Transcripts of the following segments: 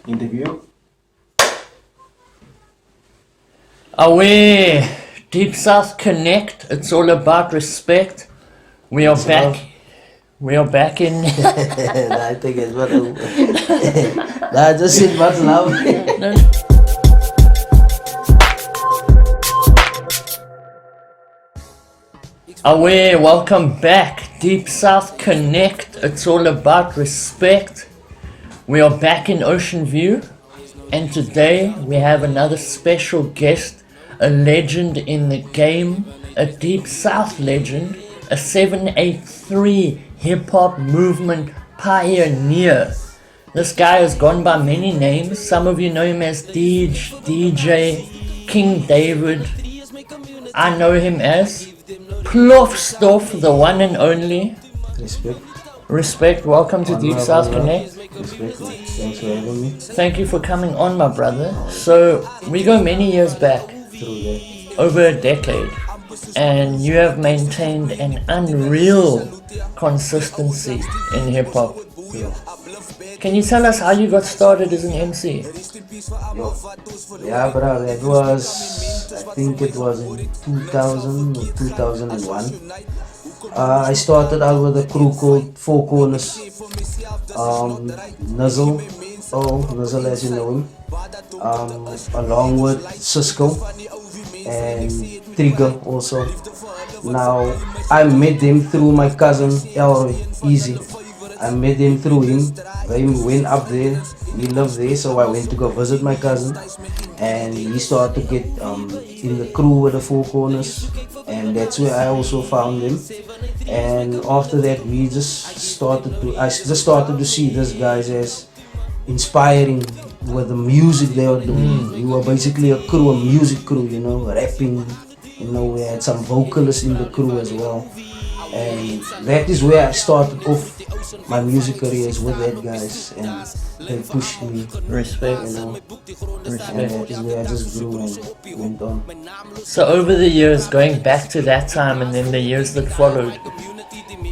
Interview. Away, Deep South Connect. It's all about respect. We are back. We are back in. I think it's what. I just said what's love. Away, welcome back. Deep South Connect. It's all about respect. We are back in Ocean View, and today we have another special guest, a legend in the game, a Deep South legend, a 783 hip-hop movement pioneer. This guy has gone by many names. Some of you know him as DJ, King David. I know him as Plofstof, the one and only. Respect, welcome to Deep South Connect. Respect, thanks for having me. Thank you for coming on, my brother. So, we go many years back, over a decade, and you have maintained an unreal consistency in hip-hop. Can you tell us how you got started as an MC? Yeah, bro, it was, I think it was in 2000 or 2001. I started out with a crew called Four Corners, NizEarl, NizEarl as you know him, along with Cisco and Trigga also. Now, I met him through my cousin Earl, Easy. I met him through him. We went up there, we lived there, so I went to go visit my cousin, and he started to get in the crew with the Four Corners, and that's where I also found him. And after that, I just started to see these guys as inspiring with the music they were doing. We were basically a crew, a music crew, you know, rapping. You know, we had some vocalists in the crew as well. And that is where I started off my music careers with that guys, and they pushed me. Respect, you know. Respect. And that is where I just grew and went on. So over the years, going back to that time and then the years that followed,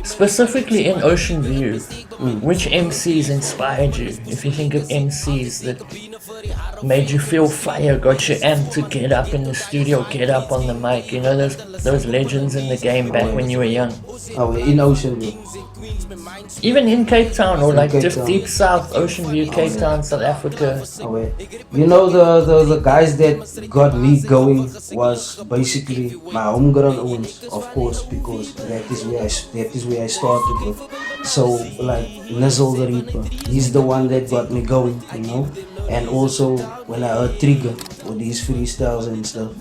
specifically in Ocean View, which MCs inspired you? If you think of MCs that made you feel fire, got you amped to get up in the studio, get up on the mic, you know, those legends in the game back when you were young. Oh, in Ocean View. Even in Cape Town, or like Cape just Town. Deep South, Ocean View, Cape Town, South Africa. You know, the guys that got me going was basically my homegrown owns, of course, because that is where I started with. So like NizEarl the Rapper, he's the one that got me going, you know. And also when I heard Trigga with his freestyles and stuff.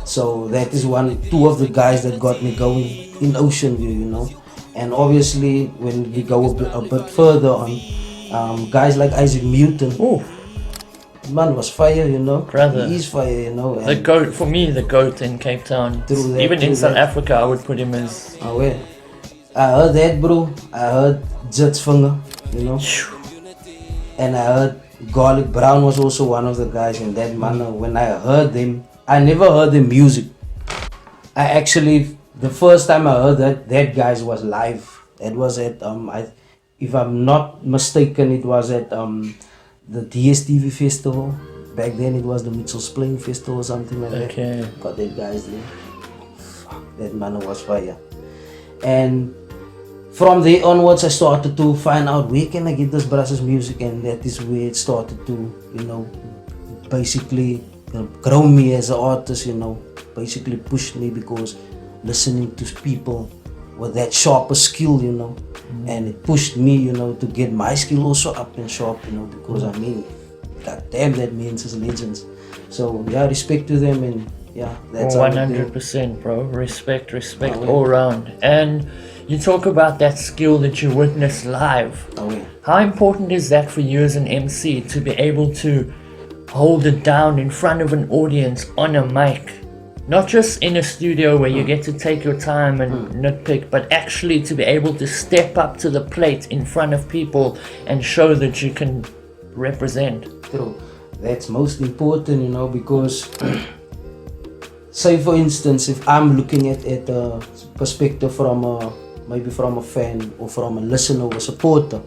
So that is two of the guys that got me going in Ocean View, you know. And obviously when we go a bit further on, guys like Mutant. Ooh. Man was fire, you know. Brother. He's fire, you know. The GOAT, for me, the GOAT in Cape Town. Even in South Africa, I would put him as... Oh, wait. I heard that, bro. I heard Jets Finger, you know. And I heard Garlic Brown was also one of the guys in that manner. When I heard them, I never heard the music. I actually, the first time I heard that guys was live. It was at, if I'm not mistaken, it was at the DSTV festival. Back then it was the Mitchell's Plain Festival or something like that. Got that guys there. That man was fire. And from there onwards I started to find out where can I get this brother's music, and that is where it started to, you know, basically grow me as an artist, you know, basically pushed me, because listening to people with that sharper skill, you know, and it pushed me, you know, to get my skill also up and sharp, you know, because I mean, god damn, that means as legends. So yeah, respect to them, and yeah, that's 100%, bro. Respect all round. And you talk about that skill that you witnessed live. How important is that for you as an MC to be able to hold it down in front of an audience on a mic? Not just in a studio where you get to take your time and nitpick, but actually to be able to step up to the plate in front of people and show that you can represent. True. That's most important, you know, because say for instance, if I'm looking at a perspective from maybe from a fan or from a listener or a supporter,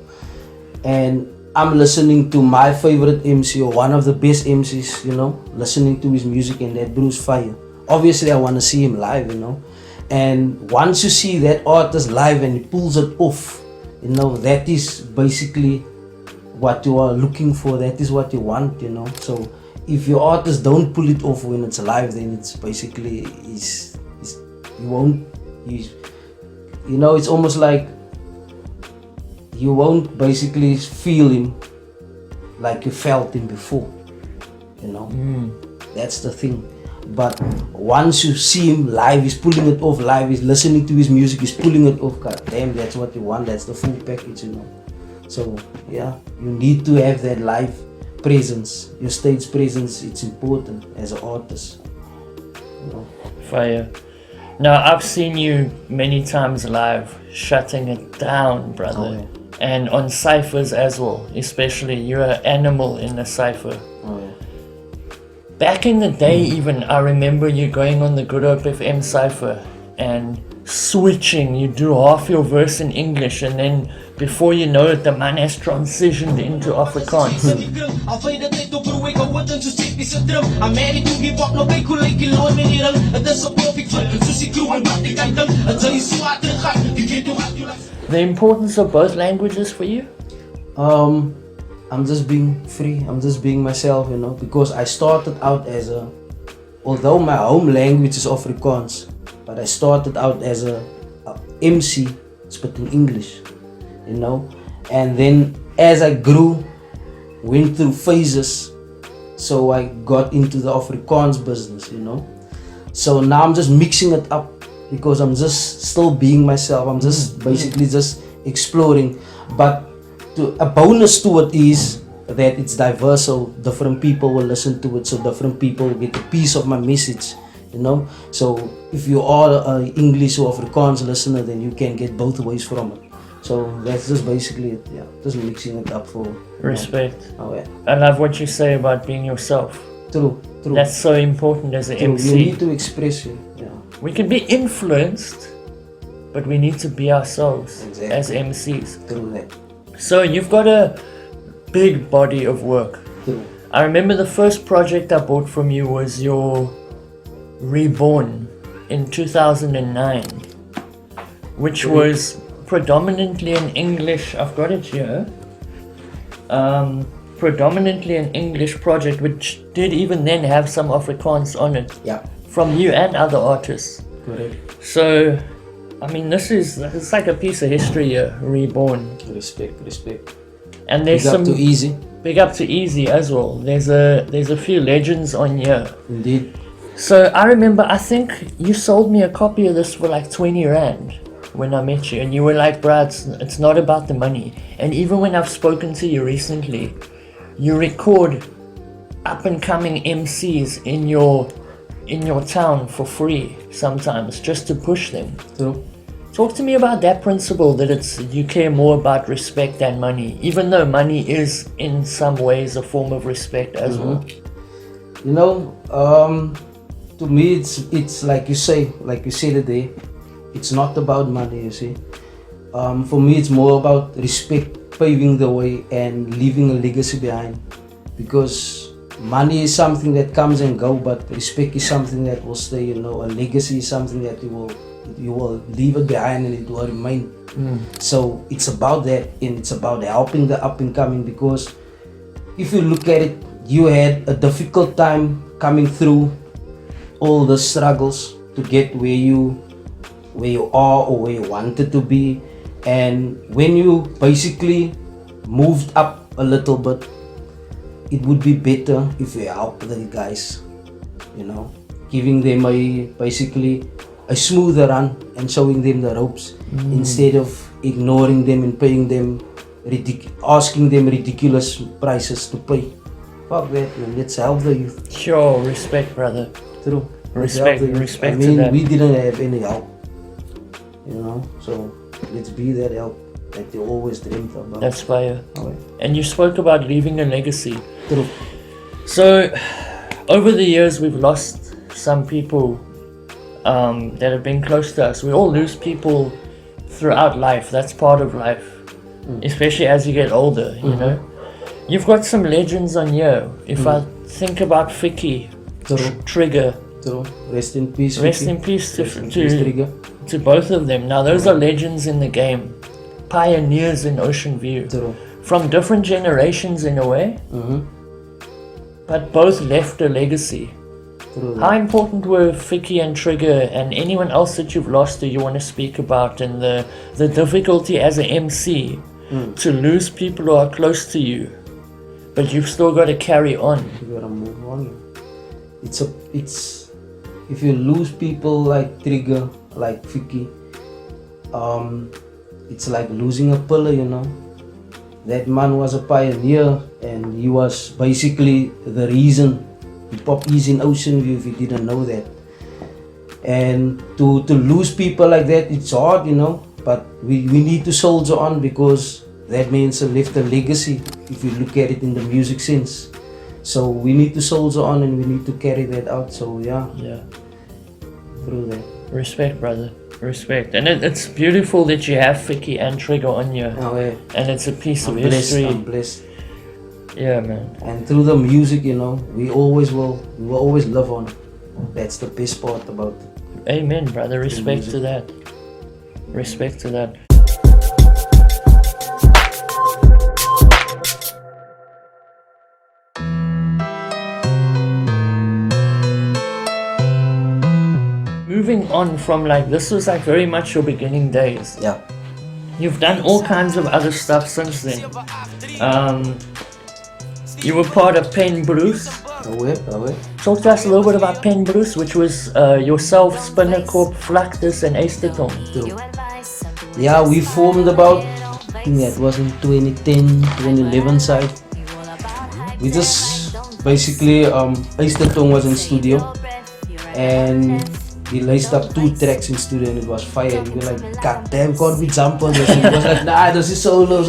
and I'm listening to my favorite MC or one of the best MCs, you know, listening to his music and that bro's fire. Obviously, I want to see him live, you know. And once you see that artist live and he pulls it off, you know, that is basically what you are looking for. That is what you want, you know. So if your artist don't pull it off when it's live, then it's basically you know, it's almost like you won't basically feel him like you felt him before, you know. That's the thing. But once you see him live, he's pulling it off live, he's listening to his music, he's pulling it off. God damn, that's what you want. That's the full package, you know. So yeah, you need to have that live presence, your stage presence. It's important as an artist, you know. Fire. Now, I've seen you many times live, shutting it down, brother. Oh, yeah. And on ciphers as well, especially. You're an animal in the cipher. Oh, yeah. Back in the day even, I remember you going on the Good Hope FM cipher and switching. You do half your verse in English and then before you know it, the man has transitioned into Afrikaans. The importance of both languages for you? I'm just being free, I'm just being myself, you know, because I started out as although my home language is Afrikaans, but I started out as a MC speaking English, you know, and then as I grew, went through phases, so I got into the Afrikaans business, you know. So now I'm just mixing it up because I'm just still being myself. I'm just basically just exploring, but a bonus to it is that it's diverse, so different people will listen to it, so different people will get a piece of my message, you know. So if you are an English or Afrikaans listener, then you can get both ways from it. So that's just basically it, yeah. Just mixing it up for respect. Oh yeah. I love what you say about being yourself. True. That's so important as an MC. You need to express you. Yeah. We can be influenced, but we need to be ourselves as MCs. True that. So you've got a big body of work. True. I remember the first project I bought from you was your Reborn in 2009, which was predominantly an English, I've got it here, predominantly an English project, which did even then have some Afrikaans on it. Yeah. From you and other artists. Correct. So, I mean, it's like a piece of history here, Reborn. Respect. And there's Big up to Easy. Big up to Easy as well. There's a few legends on here. Indeed. So I remember, I think you sold me a copy of this for like 20 Rand when I met you, and you were like, bruh, it's not about the money. And even when I've spoken to you recently, you record up and coming MCs in your town for free sometimes, just to push them. True. Talk to me about that principle, that you care more about respect than money, even though money is in some ways a form of respect as well. You know, to me it's like you said today, it's not about money, you see. For me it's more about respect, paving the way and leaving a legacy behind, because money is something that comes and go, but respect is something that will stay, you know. A legacy is something that you will leave it behind and it will remain. So it's about that, and it's about helping the up and coming, because if you look at it, you had a difficult time coming through all the struggles to get where you are or where you wanted to be, and when you basically moved up a little bit, it would be better if you help the guys, you know, giving them basically a smoother run and showing them the ropes, instead of ignoring them and paying them asking them ridiculous prices to pay. Fuck that, man. Let's help the youth. Sure, respect, brother. True. Respect I to mean, that. we didn't have any help, you know, so let's be that help that they always dreamed about. That's fire. Okay. And you spoke about leaving a legacy. True. So, over the years, we've lost some people that have been close to us. We all lose people throughout life. That's part of life, especially as you get older, you know. You've got some legends on here. If I think about Ficky, Trigga. True. Rest in peace. Rest Vicky. in peace to Trigga. to both of them. Now those are legends in the game, pioneers in Ocean View, from different generations in a way, but both left a legacy. True. How important were Ficky and Trigga and anyone else that you've lost that you want to speak about, and the difficulty as an MC to lose people who are close to you, but you've still got to carry on. You gotta move on. It's if you lose people like Trigga, like Ficky, it's like losing a pillar, you know. That man was a pioneer, and he was basically the reason hip-hop is in Ocean View, if you didn't know that. And to lose people like that, it's hard, you know, but we need to soldier on, because that means left a legacy, if you look at it in the music sense. So we need to soldier on, and we need to carry that out. So yeah. Through that. Respect, brother. Respect. And it's beautiful that you have Ficky and Trigga on you. Oh, yeah. And it's a piece of history. I'm blessed. Yeah, man. And through the music, you know, we will always live on. That's the best part about it. Amen, brother. Respect to that. Respect to that. Moving on from this was very much your beginning days. Yeah. You've done all kinds of other stuff since then. You were part of Pen Bruce. Talk to us a little bit about Pen Bruce, which was yourself, Spinnekop, Plofstof, and YsterTong. Yeah, we formed about, I think that was in 2010, 2011 side. We just basically, YsterTong was in studio, and he laced up 2 tracks in studio, and it was fire. And we were like, God damn, can't we jump on this? And he was like, nah, this is solo.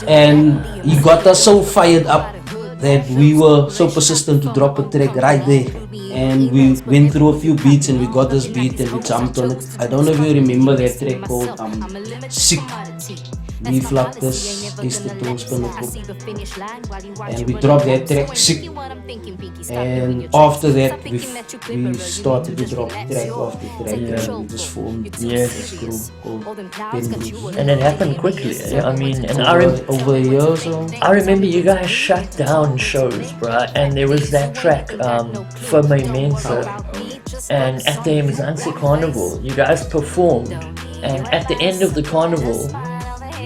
And he got us so fired up that we were so persistent to drop a track right there. And we went through a few beats, and we got this beat, and we jumped on it. I don't know if you remember that track called Sick. We flopped this, YsterTong, Spinnekop, and we dropped that track, Sick. And after that, we started to drop track after track, and we just formed this crew called Pen Bruce. And it happened quickly. I mean, and over a year or so. I remember you guys shut down shows, bruh, and there was that track, For My Mensa, and at the McCee Carnival, you guys performed, and at the end of the carnival,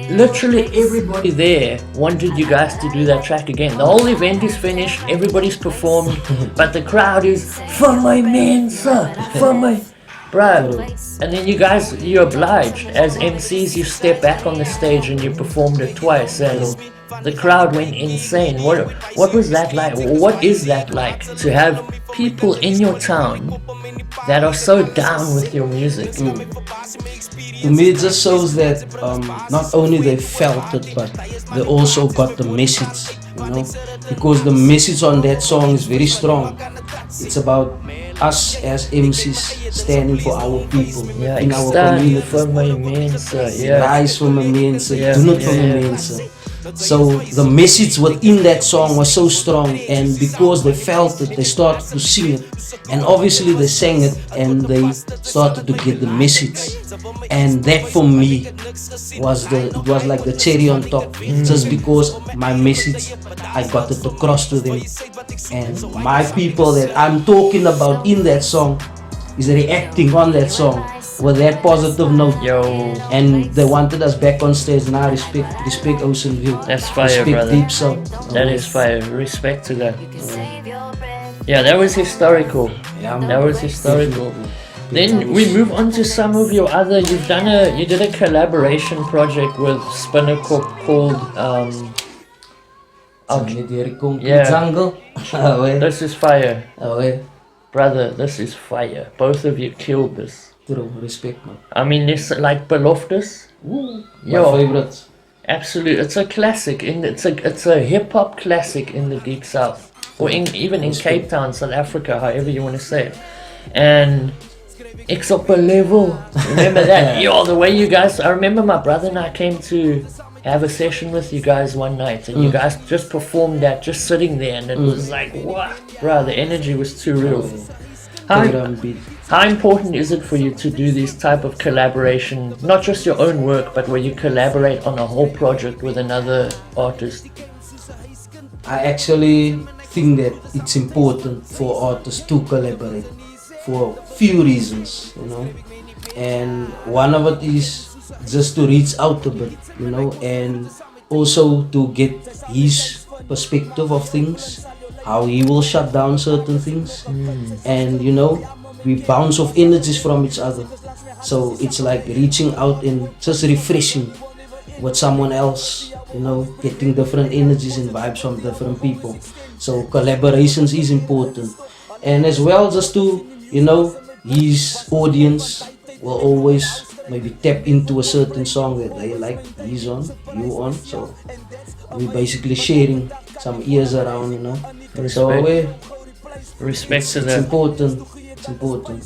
literally everybody there wanted you guys to do that track again. The whole event is finished, everybody's performed, but the crowd is, for my Mensa, for my... Bro, and then you obliged, as MCs, you step back on the stage and you performed it twice, and the crowd went insane. What was that like? What is that like, to have people in your town that are so down with your music? To me, it just shows that not only they felt it, but they also got the message, you know, because the message on that song is very strong. It's about us as MCs standing for our people, in our community. For my Mensa, Rise for my Mensa, do not for my Mensa. So the message within that song was so strong, and because they felt it, they started to sing it, and obviously they sang it, and they started to get the message. And that for me was like the cherry on top, just because my message, I got it across to them, and my people that I'm talking about in that song is reacting on that song with that positive note. And they wanted us back on stage. Now respect Ocean View. That's fire, respect brother. Deep South. That is fire. Respect to that. Yeah, that was historical. That was historical. Then we move on to some of your other. You did a collaboration project with Spinnekop called Jungle. This is fire. Oh, brother, this is fire. Both of you killed this. True, respect, man. I mean, it's like Plofstof. My favorite. Absolutely, it's a classic. It's a hip hop classic in the Deep South, or even in Cape Town, South Africa, however you want to say it. And it's up a level. Remember that? Yo, the way you guys. I remember my brother and I came to have a session with you guys one night, and you guys just performed that, just sitting there, and it was like, what, bro? The energy was too real. How important is it for you to do these type of collaboration, not just your own work, but where you collaborate on a whole project with another artist? I actually think that it's important for artists to collaborate for few reasons, you know, and one of it is just to reach out a bit, you know, and also to get his perspective of things, how he will shut down certain things, and you know, we bounce off energies from each other, so it's like reaching out and just refreshing with someone else, you know, getting different energies and vibes from different people. So collaborations is important, and as well just to, you know, his audience will always maybe tap into a certain song that they like, he's on, you on, so we basically sharing some ears around, you know. Respect to it's that. It's important.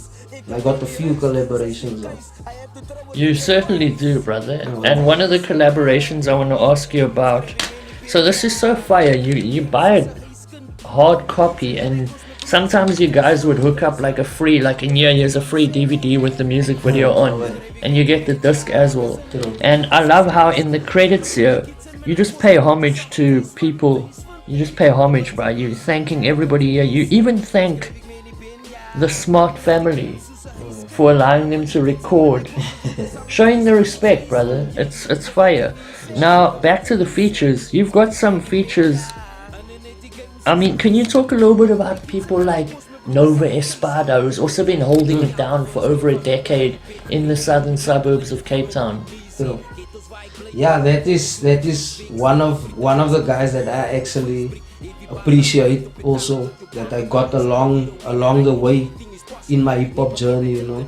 I got a few collaborations out. You certainly do, brother. And one of the collaborations I want to ask you about, so this is so fire, you buy a hard copy, and sometimes you guys would hook up like a free, like in here's a free DVD with the music video on, and you get the disc as well. And I love how in the credits here, you just pay homage to people. You just pay homage, bro. You're thanking everybody here. You even thank the Smart family for allowing them to record. Showing the respect, brother. It's fire. Now, back to the features. You've got some features. I mean, can you talk a little bit about people like Nova Espada, who's also been holding it down for over a decade in the southern suburbs of Cape Town? Yeah, that is one of the guys that I actually appreciate also, that I got along the way in my hip hop journey, you know.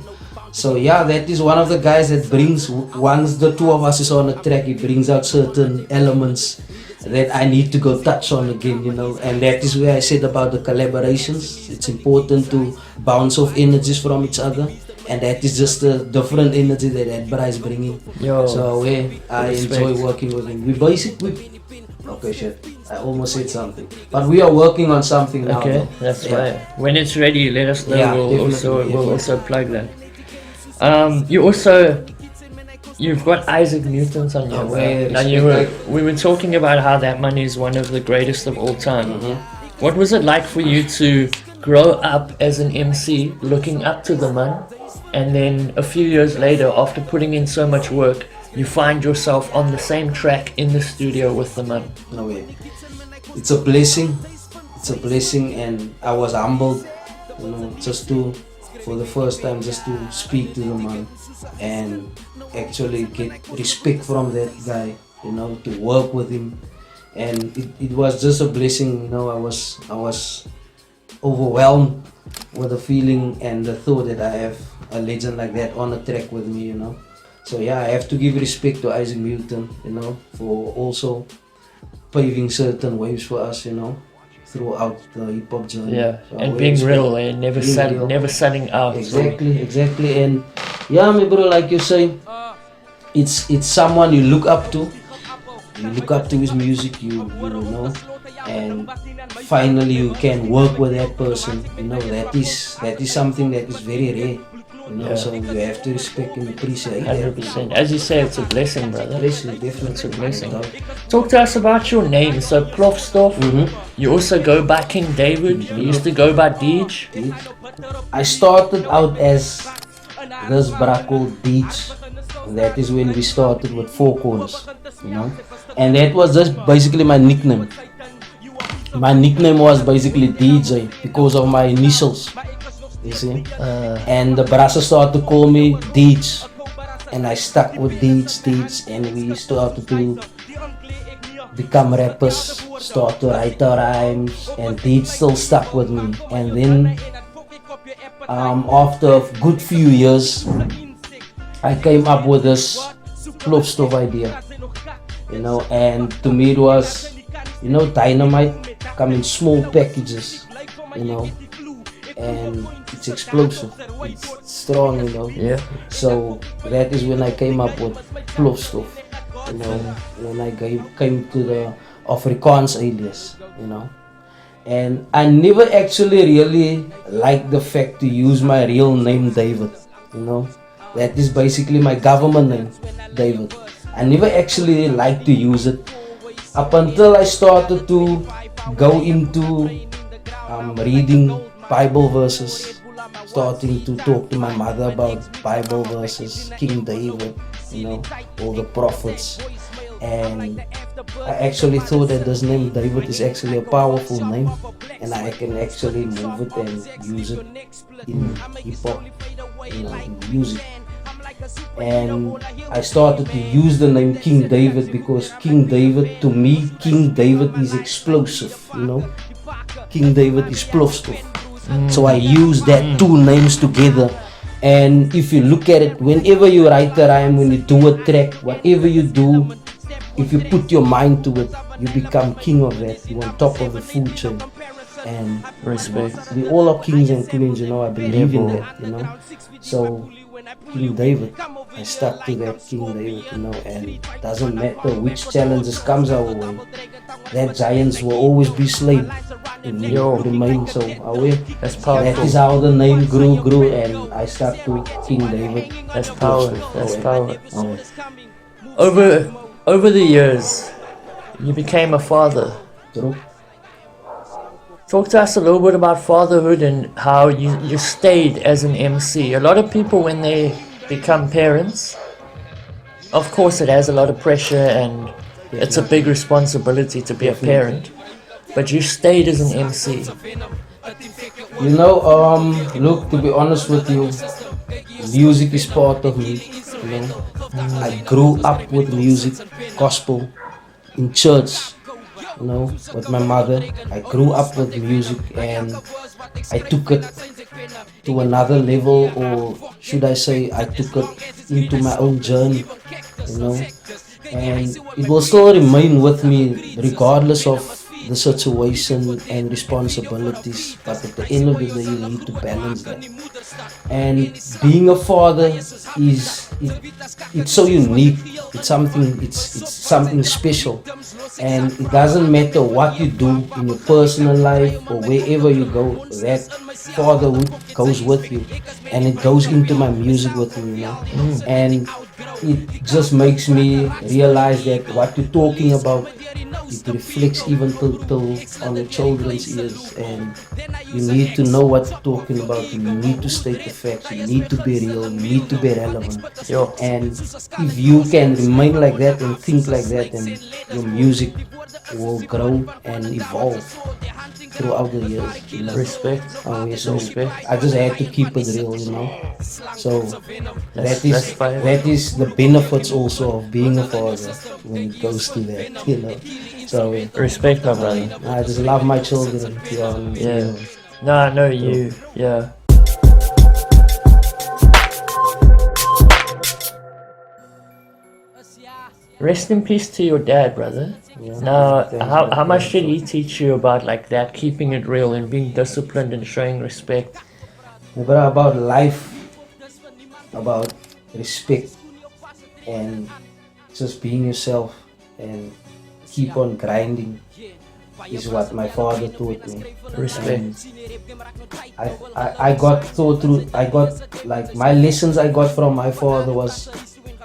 So yeah, that is one of the guys that brings, once the two of us is on a track, he brings out certain elements that I need to go touch on again, you know. And that is where I said about the collaborations. It's important to bounce off energies from each other, and that is just a different energy that Adbra is bringing. So I enjoy working with him. We basically, okay, shit, I almost said something, but we are working on something now. Okay, that's right. When it's ready, let us know. We'll also plug that. You've got Isaac Mutant on your way. Now we were talking about how that money is one of the greatest of all time. What was it like for you to grow up as an MC, looking up to the man, and then a few years later, after putting in so much work, you find yourself on the same track in the studio with the man? No way. It's a blessing. It's a blessing, and I was humbled, you know, for the first time, just to speak to the man and actually get respect from that guy, you know, to work with him. And it was just a blessing, you know. I was overwhelmed with the feeling and the thought that I have a legend like that on the track with me, you know. So yeah, I have to give respect to Isaac Mutant, you know, for also paving certain ways for us, you know, throughout the hip hop journey. Yeah, so and being real and never selling out. Exactly. And yeah, my bro, like you say, it's someone you look up to. You look up to his music, you know, and finally you can work with that person. You know, that is something that is very rare. You know, so you have to respect and appreciate 100%. As you say, it's a blessing, brother. Blessing, definitely. It's a blessing. Talk to us about your name. So Plofstof, you also go by King David. You used to go by Deej. I started out as this bra called Deej. That is when we started with Four Corners, you know. And that was just basically my nickname. My nickname was basically DJ because of my initials. You see? And the brassa started to call me Deej, and I stuck with Deej, and we started to become rappers, start to write our rhymes, and Deej still stuck with me. And then after a good few years, I came up with this Plofstof idea, you know, and to me it was, you know, dynamite come in small packages, you know, and it's explosive, it's strong, you know. Yeah. So that is when I came up with Plofstof. you know, when I came to the Afrikaans alias, you know. And I never actually really liked the fact to use my real name, David, you know. That is basically my government name, David. I never actually liked to use it up until I started to go into reading Bible verses, starting to talk to my mother about Bible verses, King David, you know, all the prophets. And I actually thought that this name David is actually a powerful name, and I can actually move it and use it in hip hop, you know, in music. And I started to use the name King David because King David, to me, King David is explosive, you know. King David is Plofstof. So I use that two names together. And if you look at it, whenever you write a rhyme, when you do a track, whatever you do, if you put your mind to it, you become king of that. You're on top of the food chain. And Respect. we all are kings and queens, you know. I believe in that, you know. So King David, I stuck to that King David, you know. And it doesn't matter which challenges comes our way, that giants will always be slain. And we remain so aware. That's powerful. That is how the name grew, and I stuck to King David. That's power. That's power. Over the years, you became a father. True. Talk to us a little bit about fatherhood and how you stayed as an MC. A lot of people, when they become parents, of course it has a lot of pressure and it's a big responsibility to be a parent. But you stayed as an MC. You know, look, to be honest with you, music is part of me, you know. I grew up with music, gospel, in church, you know, with my mother. I grew up with music and I took it to another level, or should I say I took it into my own journey, you know. And it will still remain with me regardless of the situation and responsibilities, but at the end of the day you need to balance that. And being a father it's so unique. It's something special, and it doesn't matter what you do in your personal life or wherever you go, that fatherhood goes with you, and it goes into my music with me, you know. And it just makes me realize that what you're talking about, it reflects even till on your children's ears, and you need to know what you're talking about. You need to state the facts. You need to be real. You need to be relevant. And if you can remain like that and think like that, then your music will grow and evolve throughout the years, you know. Respect. Respect. I just had to keep it real, you know. So that is the benefits also of being a father when it goes to that, you know. So respect, my brother. I just love my children. Yeah. No, I know you. Yeah. Rest in peace to your dad, brother. Yeah. Now, how much did he teach you about like that, keeping it real and being disciplined and showing respect? But about life, about respect, and just being yourself and keep on grinding is what my father taught me. Respect. I got like my lessons I got from my father was,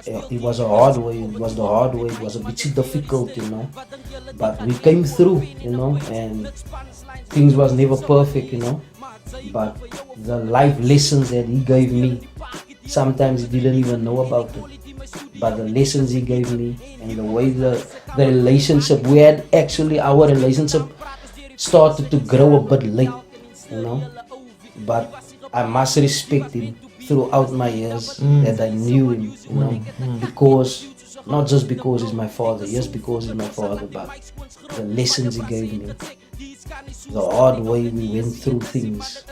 it was a hard way. It was the hard way. It was a bit difficult, you know. But we came through, you know, and things was never perfect, you know. But the life lessons that he gave me, sometimes he didn't even know about it. But the lessons he gave me and the way the relationship, we had actually, our relationship started to grow a bit late, you know. But I must respect him throughout my years that I knew him, you know, because not just because he's my father, yes, because he's my father, but the lessons he gave me, the hard way we went through things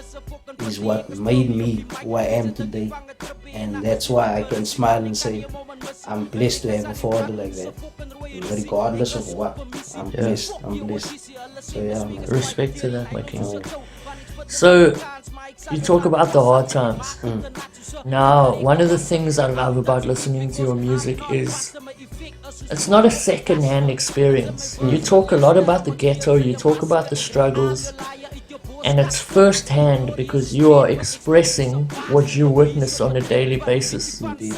is what made me who I am today. And that's why I can smile and say I'm blessed to have a father like that, regardless of what. I'm blessed. So yeah, man. Respect to that, my king. So you talk about the hard times. Now, one of the things I love about listening to your music is it's not a second-hand experience. You talk a lot about the ghetto, you talk about the struggles, and it's first-hand because you are expressing what you witness on a daily basis. Indeed.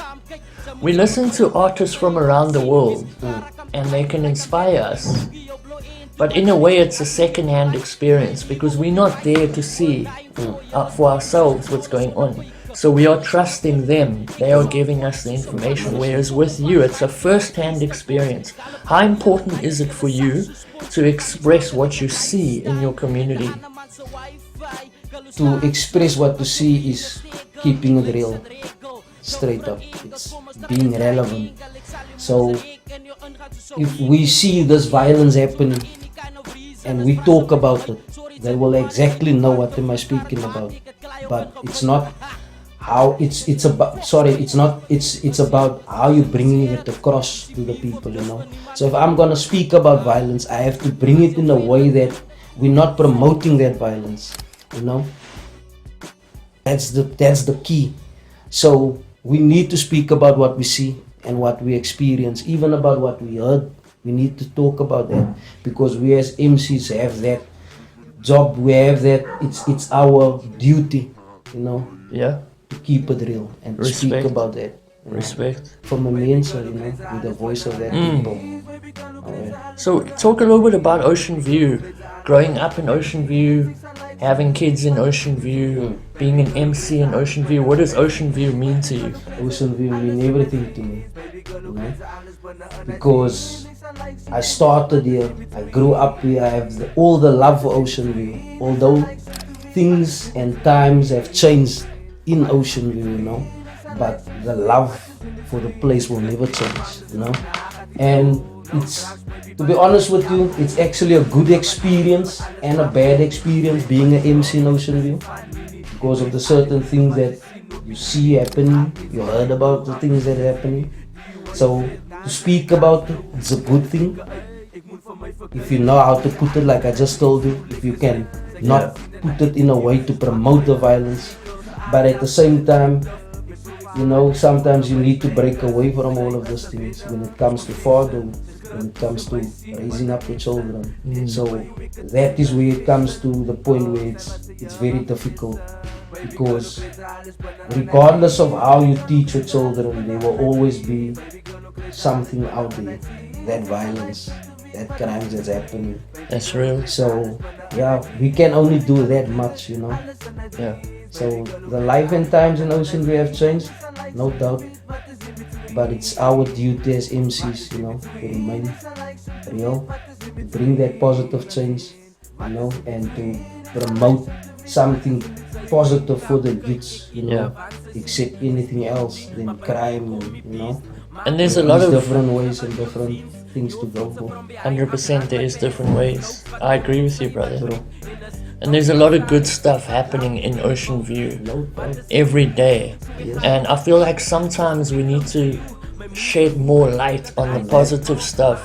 We listen to artists from around the world, and they can inspire us. But in a way, it's a second-hand experience because we're not there to see for ourselves what's going on. So we are trusting them. They are giving us the information. Whereas with you, it's a first-hand experience. How important is it for you to express what you see in your community? To express what you see is keeping it real. Straight up. It's being relevant. So if we see this violence happening and we talk about it, they will exactly know what am I speaking about. But it's not how it's about how you're bringing it across to the people, you know. So if I'm gonna speak about violence, I have to bring it in a way that we're not promoting that violence, you know. That's the key. So we need to speak about what we see and what we experience, even about what we heard. We need to talk about that because we as MCs have that job. We have that. It's our duty, you know. Yeah. To keep it real and to speak about that. Respect. From a man, so, you know, with the voice of that people. So talk a little bit about Ocean View. Growing up in Ocean View, having kids in Ocean View, being an MC in Ocean View. What does Ocean View mean to you? Ocean View mean everything to me, you know, because I started here, I grew up here, I have all the love for Ocean View. Although things and times have changed in Ocean View, you know, but the love for the place will never change, you know. And it's, to be honest with you, it's actually a good experience and a bad experience being an MC in Ocean View because of the certain things that you see happening, you heard about the things that are happening. So to speak about it, it's a good thing if you know how to put it, like I just told you, if you can not put it in a way to promote the violence, but at the same time, you know, sometimes you need to break away from all of those things when it comes to fatherhood, when it comes to raising up the children. So that is where it comes to the point where it's very difficult, because regardless of how you teach your children, there will always be something out there, that violence, that crimes that's happening. That's real. So yeah, we can only do that much, you know. Yeah. So the life and times in Ocean View have changed, no doubt. But it's our duty as MCs, you know, to remain real, to bring that positive change, you know, and to promote something positive for the youths, you know, except anything else than crime, and, you know. And there's a lot of different ways and different things to go for. 100% there is different ways. I agree with you, brother. And there's a lot of good stuff happening in Ocean View every day. And I feel like sometimes we need to shed more light on the positive stuff.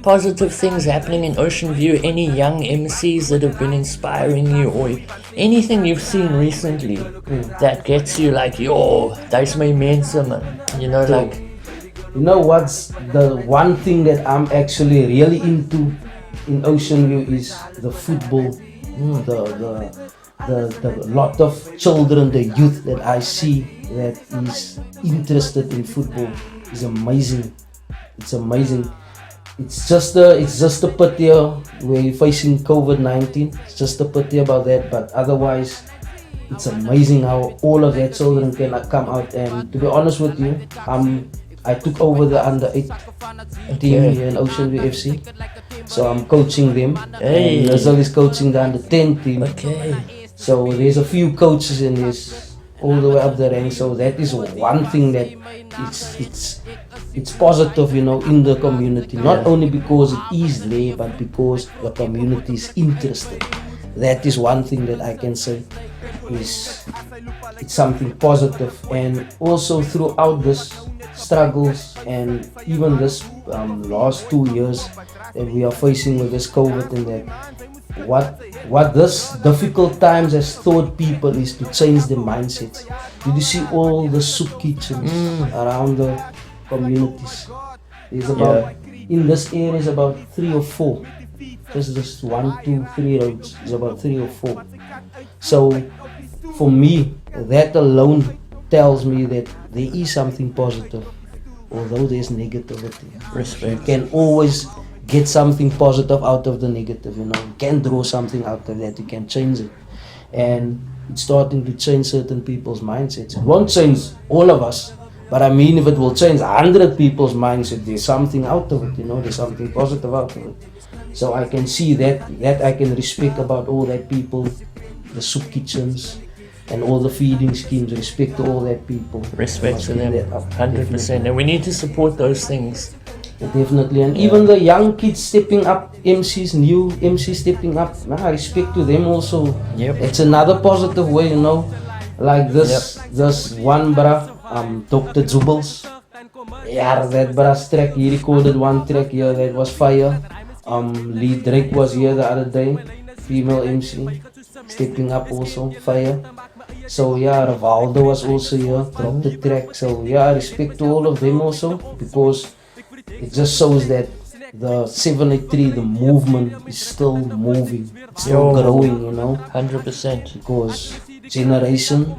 Positive things happening in Ocean View. Any young MCs that have been inspiring you, or anything you've seen recently that gets you like, yo, that's my mense, man. You know, like... You know what's the one thing that I'm actually really into in Ocean View is the football. The lot of children, the youth that I see that is interested in football is amazing. It's amazing. It's just a pity we're facing COVID-19. It's just a pity about that, but otherwise it's amazing how all of that children can come out. And to be honest with you, I took over the under-8 team here in Ocean View FC. So I'm coaching them. And NizEarl is coaching the under-10 team. So there's a few coaches in this all the way up the ranks. So that is one thing that it's positive, you know, in the community. Not only because it is there, but because the community is interested. That is one thing that I can say is it's something positive. And also throughout this struggles and even this last 2 years that we are facing with this COVID, and that what this difficult times has taught people is to change their mindsets. Did you see all the soup kitchens around the communities? There's about in this area is about 3 or 4. Just 1, 2, 3 roads. It's about 3 or 4. So for me, that alone tells me that there is something positive, although there's negativity. Respect. You can always get something positive out of the negative, you know. You can draw something out of that, you can change it. And it's starting to change certain people's mindsets. It won't change all of us, but I mean, if it will change 100 people's mindset, there's something out of it, you know, there's something positive out of it. So I can see that I can respect about all that people, the soup kitchens and all the feeding schemes, respect to all that people. Respect to them, 100%. And we need to support those things. Definitely, and even the young kids stepping up, MCs, new MCs stepping up, respect to them also. Yep. It's another positive way, you know, like this one bruh, Dr. Zubels. Yeah, that bruh's track, he recorded one track here that was fire. Lee Drake was here the other day, female MC, stepping up also, fire. So yeah, Rivaldo was also here, dropped the track. So yeah, respect to all of them also, because it just shows that the 783, the movement is still moving, it's still growing, you know. 100%. Because generation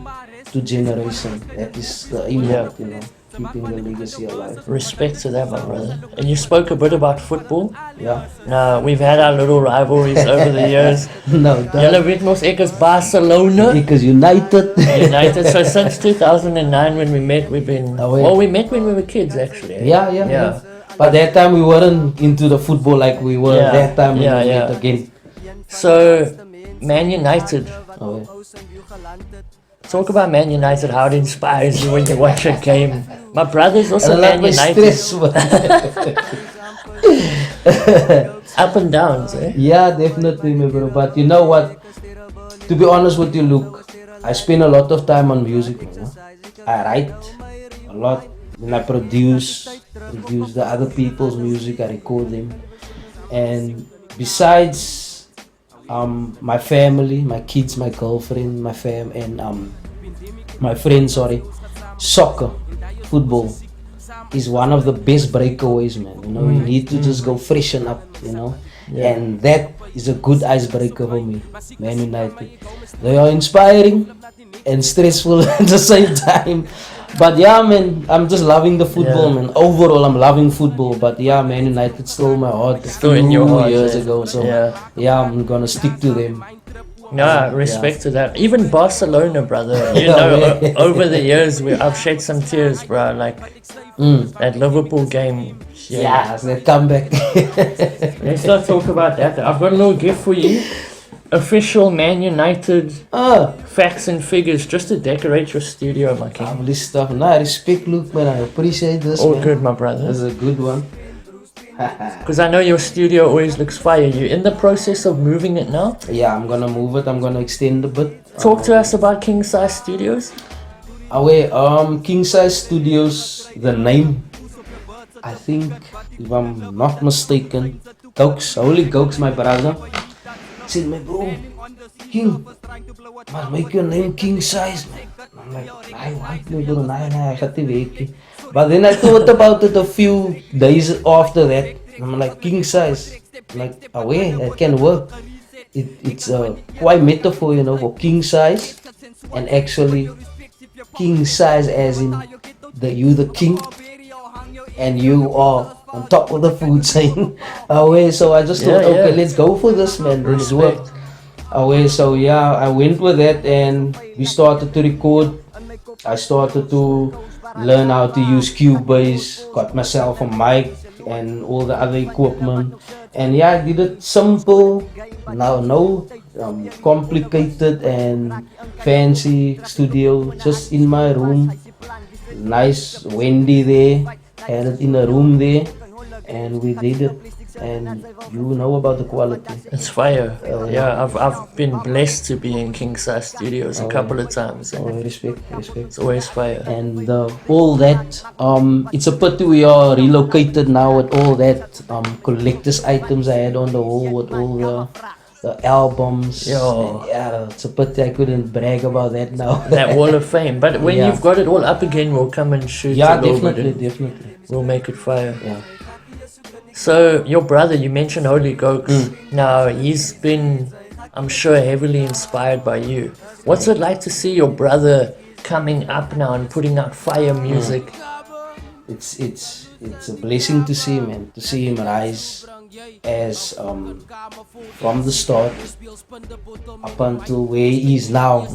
to generation, that is the aim of it, you know, keeping the legacy alive. Respect to that, my brother. And you spoke a bit about football. Yeah. Now, we've had our little rivalries over the years. No, Julle weet mos ek is Barcelona. because United. United. So since 2009 when we met, we've been... Well, we met when we were kids, actually. Yeah. But that time we weren't into the football like we were that time when we met again. So, Man United. Oh, yeah. Talk about Man United, how it inspires you when you watch a game. My brother's also Man United. Stress, Up and downs, eh? Yeah, definitely, my bro. But you know what? To be honest with you, Luke, I spend a lot of time on music. You know? I write a lot. When I produce the other people's music, I record them. And besides my family, my kids, my girlfriend, my my friends, soccer, football is one of the best breakaways, man. You know, you need to just go freshen up, you know. And that is a good icebreaker for me, Man United. They are inspiring and stressful at the same time. But yeah, man, I'm just loving the football, man. Overall, I'm loving football. But yeah, Man United stole my heart Still in your heart, years ago. So yeah, I'm gonna stick to them. No, respect to that. Even Barcelona, brother. You know, over the years, I've shed some tears, bro. Like that Liverpool game. Yeah, that comeback. Let's not talk about that. I've got a little gift for you. Official Man United facts and figures just to decorate your studio, my king. Lovely stuff. I respect, Luke, man. I appreciate this. All man. good, my brother. This is a good one. Because I know your studio always looks fire. You're in the process of moving it now? Yeah, I'm gonna move it. I'm gonna extend a bit. Talk to us about Kingsize Studios. Kingsize Studios, the name, I think, if I'm not mistaken, Gokes, holy Gokes, my brother, said, my bro, King, must make your name Kingsize, man. I'm like, I want me, bro, I got to make. But then I thought about it a few days after that. I'm like, Kingsize, like, that can work. It's a quite metaphor, you know, for king size, and actually king size as in you the king, and you are on top of the food chain. So I just thought, okay, let's go for this, man. It's worked. So yeah, I went with that, and we started to record. I started to learn how to use Cubase, got myself a mic and all the other equipment, and yeah, I did it simple, no complicated and fancy studio, just in my room. Nice Wendy there, had it in a room there, and we did it. And you know about the quality. It's fire. Yeah, I've been blessed to be in Kingsize Studios a couple of times. Respect. It's always fire. And all that, it's a pity we are relocated now with all that collector's items I had on the wall, with all the albums. Yeah, it's a pity I couldn't brag about that now. That wall of fame. But when you've got it all up again, we'll come and shoot. Yeah, definitely. We'll make it fire. Yeah. So your brother, you mentioned Holy Gokes. Now he's been, I'm sure, heavily inspired by you. What's it like to see your brother coming up now and putting out fire music? It's a blessing to see, man. To see him rise as from the start up until where he is now.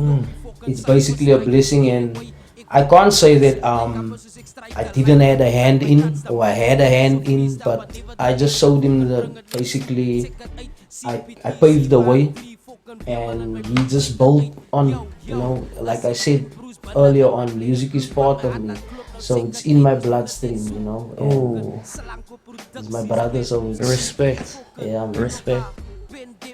It's basically a blessing, and I can't say that I didn't had a hand in, or I had a hand in, but I just showed him that basically I paved the way, and he just built on. Like I said earlier on, music is part of me, so it's in my bloodstream. Oh, He's my brother, so it's, respect, yeah, man. respect.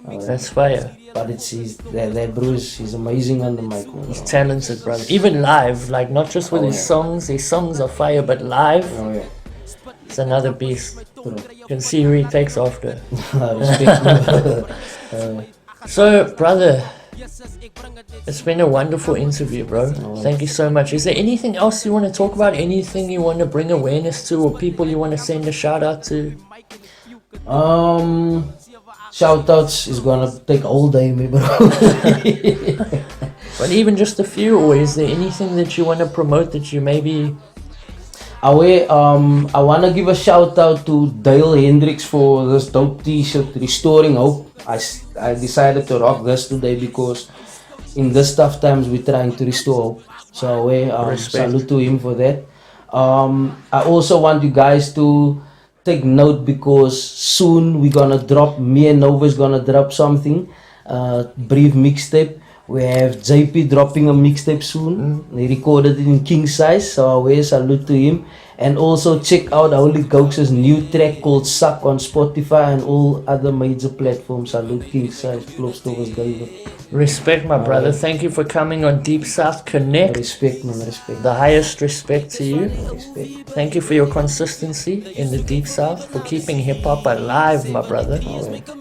That's fire. But that bro he's amazing on the mic, man. He's talented, brother. Even live, like not just with his songs. His songs are fire, but live, Oh yeah. it's another beast. You can see who he takes after. Respect, man. So, brother, it's been a wonderful interview, bro. Thank you so much. Is there anything else you want to talk about? Anything you want to bring awareness to, or people you want to send a shout out to? Shout outs is gonna take all day, me bro. But even just a few, or is there anything that you want to promote that you maybe... I wanna give a shout out to Dale Hendricks for this dope t-shirt, Restoring Hope. I decided to rock this today because in this tough times we're trying to restore hope. So salute to him for that. I also want you guys to take note, because soon we're gonna drop, me and Nova's gonna drop something, brief mixtape. We have JP dropping a mixtape soon. He recorded it in Kingsize, so I salute to him. And also check out Holy Gokes' new track called Suck on Spotify and all other major platforms. Salute Kingsize, Plofstof, David. Respect, my brother. Thank you for coming on Deep South Connect. Respect, man, respect. The highest respect to you. Respect. Thank you for your consistency in the Deep South, for keeping hip-hop alive, my brother.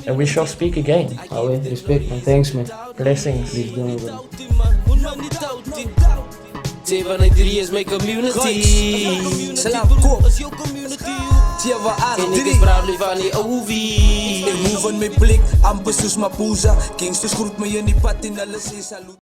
And we shall speak again. Respect, man. Thanks, man. Blessings. Lief doen, bro. 793 is my community. Salam kop. Tjewa En ik is braaf van die OV. Ik move on mijn blik, amper soos Mapuza. Kingsters groet me in die pad in alles is salut.